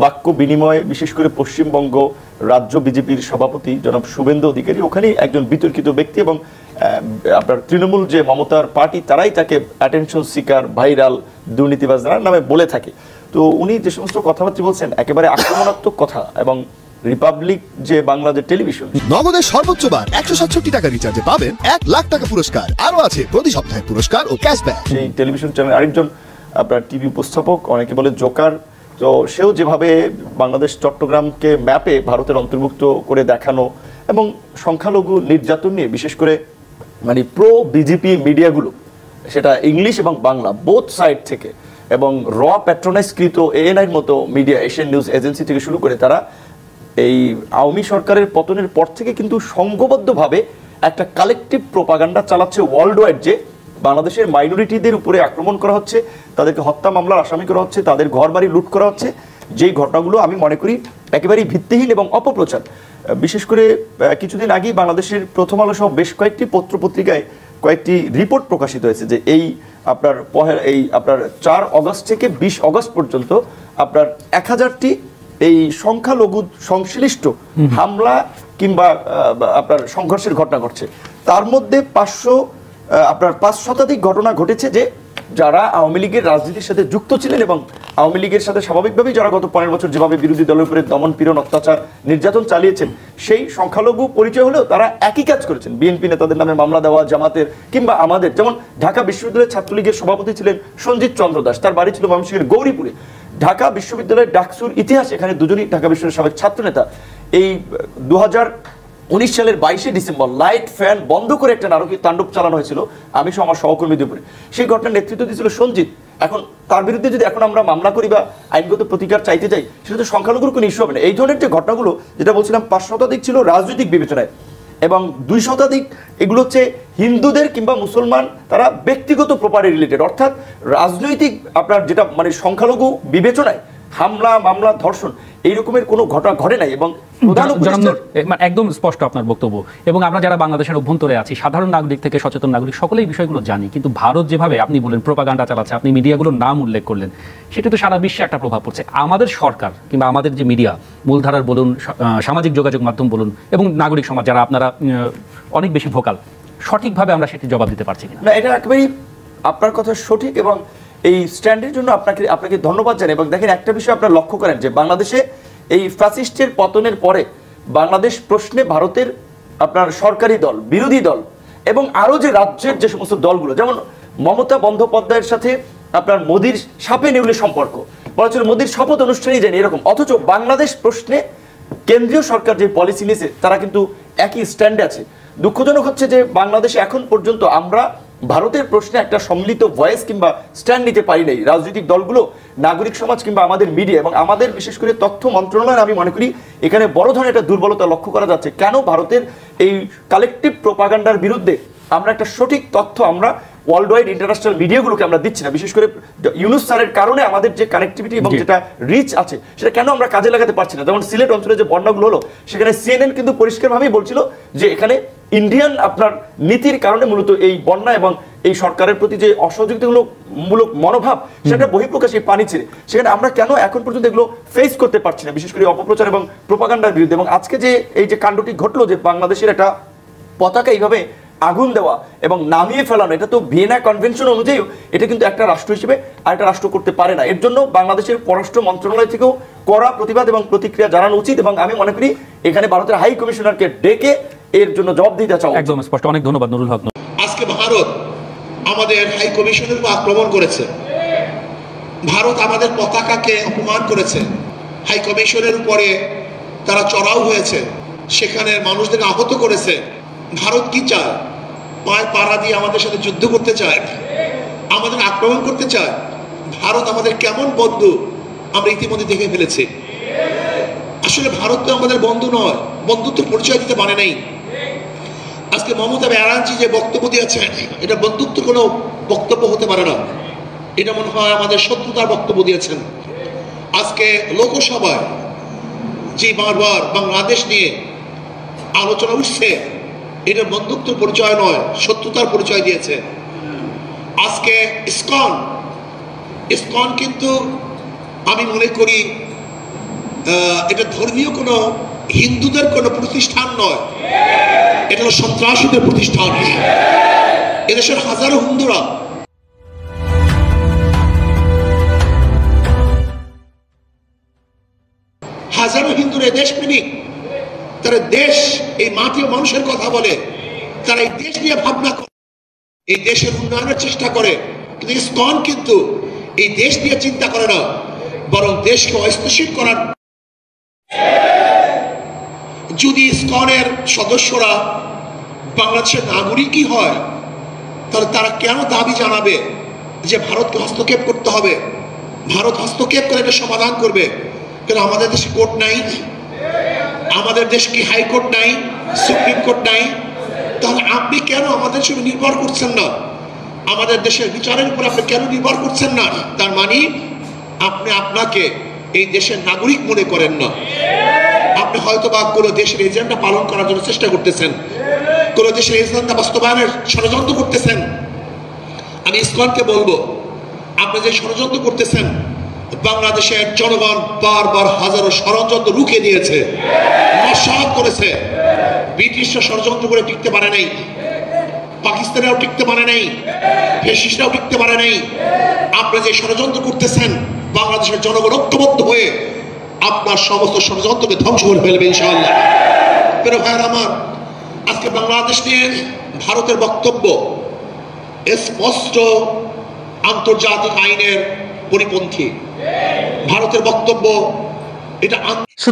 বাক্য বিনিময়, বিশেষ করে পশ্চিমবঙ্গ রাজ্য বিজেপির সভাপতি জনাব শুভেন্দু অধিকারী, ওখানেই একজন বিতর্কিত ব্যক্তি, এবং আপনার তৃণমূল যে মমতার পার্টি, তারাই তাকে অ্যাটেনশন সিকার, ভাইরাল, দুর্নীতিবাজ নামে বলে থাকে। তো তো উনি যে সমস্ত কথাবার্তা বলছেন একেবারে আক্রমণাত্মক কথা, এবং রিপাবলিক যে বাংলাদেশ টেলিভিশন নগদের সর্বোচ্চ বার 167 টাকা রিচার্জে পাবেন 1 লাখ টাকা পুরস্কার, আরো আছে প্রতি সপ্তাহে পুরস্কার ও ক্যাশব্যাক। সেই টেলিভিশন চ্যানেল আরেকজন আপনার টিভি উপস্থাপক, অনেকে বলে জোকার, তো সেও যেভাবে বাংলাদেশ চট্টগ্রামকে ম্যাপে ভারতের অন্তর্ভুক্ত করে দেখানো এবং সংখ্যালঘু নির্যাতন নিয়ে বিশেষ করে মানে প্রো বিজেপি মিডিয়াগুলো, সেটা ইংলিশ এবং বাংলা বোথ সাইড থেকে, এবং র প্যাট্রোনাইজকৃত এএনআইয়ের মতো মিডিয়া, এশিয়ান নিউজ এজেন্সি থেকে শুরু করে, তারা এই আওয়ামী সরকারের পতনের পর থেকে কিন্তু সংঘবদ্ধভাবে একটা কালেকটিভ প্রোপাগান্ডা চালাচ্ছে ওয়ার্ল্ড ওয়াইড, যে বাংলাদেশের মাইনরিটিদের উপরে আক্রমণ করা হচ্ছে, তাদেরকে হত্যা মামলার আসামি করা হচ্ছে, তাদের ঘর বাড়ি লুট করা হচ্ছে। যেই ঘটনাগুলো আমি মনে করি একেবারেই ভিত্তিহীন এবং অপপ্রচার। বিশেষ করে কিছুদিন আগেই বাংলাদেশের প্রথম আলো সহ বেশ কয়েকটি পত্রপত্রিকায় কয়েকটি রিপোর্ট প্রকাশিত হয়েছে যে এই আপনার 4 অগস্ট থেকে 20 অগস্ট পর্যন্ত আপনার 1000টি এই সংখ্যালঘু সংশ্লিষ্ট হামলা কিংবা আপনার সংঘর্ষের ঘটনা ঘটছে। তার মধ্যে 5 শতাধিক ঘটনা ঘটেছে যে যারা আওয়ামী লীগের রাজনীতির সাথে যুক্ত ছিলেন এবং আওয়ামী লীগের সাথে স্বাভাবিকভাবেই যারা গত 15 বছর যেভাবে বিরোধী দলের উপরে দমন পীড়ন অত্যাচার নির্যাতন চালিয়েছেন, সেই সংখ্যালঘু পরিচয় হলেও তারা একই কাজ করেছেন। বিএনপি নেতাদের নামে মামলা দেওয়া, জামাতের কিংবা আমাদের, যেমন ঢাকা বিশ্ববিদ্যালয়ের ছাত্রলীগের সভাপতি ছিলেন সঞ্জিত চন্দ্র দাস, তার বাড়ি ছিল ময়মনসিংহের গৌরীপুরে। ঢাকা বিশ্ববিদ্যালয়ের ডাকসুর ইতিহাস, এখানে দুজনই ঢাকা বিশ্ববিদ্যালয়ের সাবেক ছাত্রনেতা। এই 2019 সালের 22শে ডিসেম্বর লাইট ফ্যান বন্ধ করে একটা নারকীয় তাণ্ডব চালানো হয়েছিল আমি সহ আমার সহকর্মীদের উপরে। সেই ঘটনার নেতৃত্ব দিয়েছিল সঞ্জিত। এখন তার বিরুদ্ধে যদি এখন আমরা মামলা করি বা আইনগত প্রতিকার চাইতে চাই, সেটা তো সংখ্যালঘুর কোনো ইস্যু হবে না। এই ধরনের যে ঘটনাগুলো, যেটা বলছিলাম 5 শতাধিক ছিল রাজনৈতিক বিবেচনায় এবং 2 শতাধিক এগুলো হচ্ছে হিন্দুদের কিংবা মুসলমান, তারা ব্যক্তিগত প্রপার্টি রিলেটেড, অর্থাৎ রাজনৈতিক আপনার যেটা মানে সংখ্যালঘু বিবেচনায় হামলা মামলা ধর্ষণ এই রকমের কোনো ঘটনা ঘটে নাই। এবং একদম স্পষ্ট আপনার বক্তব্য, এবং আমরা যারা বাংলাদেশের অভ্যন্তরে আছি, সাধারণ নাগরিক থেকে সচেতন নাগরিক, সকলেই বিষয়গুলো জানি। কিন্তু ভারত যেভাবে আপনি বলেন প্রোপাগান্ডা চালাচ্ছে, আপনি মিডিয়াগুলোর নাম উল্লেখ করলেন, সেটা তো সারা বিশ্বে একটা প্রভাব পড়ছে। আমাদের সরকার কিংবা আমাদের যে মিডিয়া মূলধারার বলুন, সামাজিক যোগাযোগ মাধ্যম বলুন, এবং নাগরিক সমাজ যারা আপনারা অনেক বেশি ভোকাল, সঠিকভাবে আমরা সেটি জবাব দিতে পারছি না। এটা একেবারেই আপনার কথা সঠিক, এবং এই স্ট্যান্ডের জন্য আপনাকে ধন্যবাদ জানাই। এবং দেখেন, একটা বিষয় আপনারা লক্ষ্য করেন যে বাংলাদেশে এই ফ্যাসিস্টের পতনের পরে বাংলাদেশ প্রশ্নে ভারতের আপনার সরকারি দল, বিরোধী দল এবং আরো যে রাজ্যের যে সমস্ত দলগুলো, যেমন মমতা বন্দ্যোপাধ্যায়ের সাথে আপনার মোদির সাপে নেউলে সম্পর্ক, বলা ছিল মোদির শপথ অনুষ্ঠানেই জানি এরকম, অথচ বাংলাদেশ প্রশ্নে কেন্দ্রীয় সরকার যে পলিসি নিয়েছে তারা কিন্তু একই স্ট্যান্ডে আছে। দুঃখজনক হচ্ছে যে বাংলাদেশে এখন পর্যন্ত আমরা ভারতের প্রশ্নে একটা সম্মিলিত ভয়েস কিংবা স্ট্যান্ড নিতে পারি নাই। রাজনৈতিক দলগুলো, নাগরিক সমাজ কিংবা আমাদের মিডিয়া এবং আমাদের বিশেষ করে তথ্য মন্ত্রণালয়, আমি মনে করি এখানে বড় ধরনের একটা দুর্বলতা লক্ষ্য করা যাচ্ছে। কেন ভারতের এই কালেকটিভ প্রোপাগান্ডার বিরুদ্ধে আমরা একটা সঠিক তথ্য আমরা ওয়ার্ল্ড ওয়াইড ইন্টারন্যাশনাল মিডিয়াগুলোকে আমরা দিচ্ছি না? বিশেষ করে ইউনুস স্যারের কারণে আমাদের যে কানেক্টিভিটি এবং যেটা রিচ আছে সেটা কেন আমরা কাজে লাগাতে পারছি না? যেমন সিলেট অঞ্চলে যে বন্যাগুলো হলো, সেখানে সিএনএন কিন্তু পরিষ্কারভাবেই বলছিল যে এখানে ইন্ডিয়ান আপনার নীতির কারণে মূলত এই বন্যা এবং এই সরকারের প্রতি যে অসহযোগিতামূলক মনোভাব, সেটা বহিঃপ্রকাশ এই পানি ছেড়ে। সেখানে আমরা কেন এখন পর্যন্ত এগুলো ফেস করতে পারছি না, বিশেষ করে অপপ্রচার এবং প্রোপাগান্ডার বিরুদ্ধে? এবং আজকে যে এই যে কাণ্ডটি ঘটলো, যে বাংলাদেশের একটা পতাকা এইভাবে আগুন দেওয়া এবং নামিয়ে ফেলানো, এটা তো ভিয়েনা কনভেনশন অনুযায়ী এটা কিন্তু একটা রাষ্ট্র হিসেবে আরেকটা রাষ্ট্র করতে পারে না। এর জন্য বাংলাদেশের পররাষ্ট্র মন্ত্রণালয় থেকেও কড়া প্রতিবাদ এবং প্রতিক্রিয়া জানানো উচিত, এবং আমি মনে করি এখানে ভারতের হাই কমিশনারকে ডেকে এর জন্য জবাব দিতে চাও। একদম স্পষ্ট। অনেক ধন্যবাদ নুরুল হক। আজকে ভারত আমাদের হাই কমিশনের উপর আক্রমণ করেছে, ভারত আমাদের পতাকাকে অপমান করেছে, হাই কমিশনের উপরে তারা চড়াও হয়েছে, সেখানে মানুষদের আহত করেছে। ভারত কি চায়? পায়ে পাড়া দিয়ে আমাদের সাথে যুদ্ধ করতে চায়, আমাদের আক্রমণ করতে চায়। ভারত আমাদের কেমন বন্ধু আমরা ইতিমধ্যে দেখে ফেলেছি। আসলে ভারত তো আমাদের বন্ধু নয়, বন্ধুত্ব পরিচয় দিতে পারে নাই। আজকে মমতা ব্যানার্জি যে বক্তব্য দিয়েছেন, এটা বন্ধুত্ব কোনো বক্তব্য হতে পারে না, এটা মনে হয় আমাদের শত্রুতার বক্তব্য দিয়েছেন। আজকে লোকসভায় যে বারবার বাংলাদেশ নিয়ে আলোচনা উঠছে, এটা বন্ধুত্ব পরিচয় নয়, শত্রুতার পরিচয় দিয়েছে। আজকে ইসকন কিন্তু আমি মনে করি এটা ধর্মীয় কোনো হিন্দুদের কোনো প্রতিষ্ঠান নয়, এটা হলো সন্ত্রাসীদের প্রতিষ্ঠান। এদেশের হাজারো হিন্দুরা দেশপ্রেমিক, তারা দেশ, এই মাটি ও মানুষের কথা বলে, তারা এই দেশ নিয়ে ভাবনা করে, এই দেশের উন্নয়নের চেষ্টা করে। কিন্তু ইসকন কিন্তু এই দেশ নিয়ে চিন্তা করে না, বরং দেশকে অস্থিতিশীল করার। যদি ইসকনের সদস্যরা বাংলাদেশের নাগরিকই হয়, তাহলে তারা কেন দাবি জানাবে যে ভারতকে হস্তক্ষেপ করতে হবে, ভারত হস্তক্ষেপ করে এটা সমাধান করবে? কেন আমাদের দেশে কোর্ট নাই? আমাদের দেশে কি হাইকোর্ট নাই, সুপ্রিম কোর্ট নাই? তাহলে আপনি কেন আমাদের সঙ্গে নির্ভর করছেন না? আমাদের দেশের বিচারের উপর আপনি কেন নির্ভর করছেন না? তার মানে আপনি আপনাকে এই দেশের নাগরিক মনে করেন না। আপনি হয়তো বা কোনো দেশের এজেন্ডা পালন করার জন্য চেষ্টা করতেছেন, কোনো দেশের এজেন্ডা বাস্তবায়নের ষড়যন্ত্র করতেছেন। আমি ইসকনকে বলবো, আপনি যে ষড়যন্ত্র করতেছেন, বাংলাদেশের জনগণ বারবার হাজারো ষড়যন্ত্র রুখে দিয়েছে, নস্যাৎ করেছে। ব্রিটিশরা ষড়যন্ত্র করে টিকতে পারে নাই, পাকিস্তানেও টিকতে পারে নাই, ফ্যাসিস্টরাও টিকতে পারে নাই। আপনি যে ষড়যন্ত্র করতেছেন, বাংলাদেশের জনগণ ঐক্যবদ্ধ হয়ে আপনার সমস্ত ষড়যন্ত্রকে ধ্বংস করে ফেলবে ইনশাআল্লাহ। প্রিয় ভাইয়েরা আমার, আজকে বাংলাদেশ নিয়ে ভারতের বক্তব্য স্পষ্ট আন্তর্জাতিক আইনের পরিপন্থী। ভারতের বক্তব্য এটা।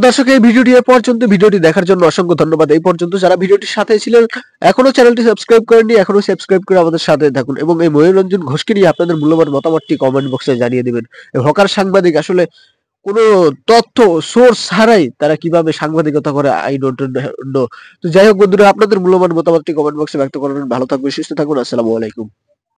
দর্শক, এই ভিডিওটি এ পর্যন্ত, ভিডিওটি দেখার জন্য অসংখ্য ধন্যবাদ। এই পর্যন্ত যারা ভিডিওটির সাথে ছিলেন, এখনো চ্যানেলটি সাবস্ক্রাইব করেননি, এখনো সাবস্ক্রাইব করে আমাদের সাথে থাকুন এবং এই মনোরঞ্জন ঘোষকে নিয়ে আপনাদের মূল্যবান মতামতটি কমেন্ট বক্সে জানিয়ে দিবেন। হকার সাংবাদিক আসলে কোনো তথ্য সোর্স ছাড়াই তারা কিভাবে সাংবাদিকতা করে, আই ডোন্ট নো। তো যাই হোক বন্ধুরা, আপনাদের মূল্যবান মতামতটি কমেন্ট বক্সে ব্যক্ত করবেন। ভালো থাকবেন, সুস্থ থাকুন। আসসালামু আলাইকুম।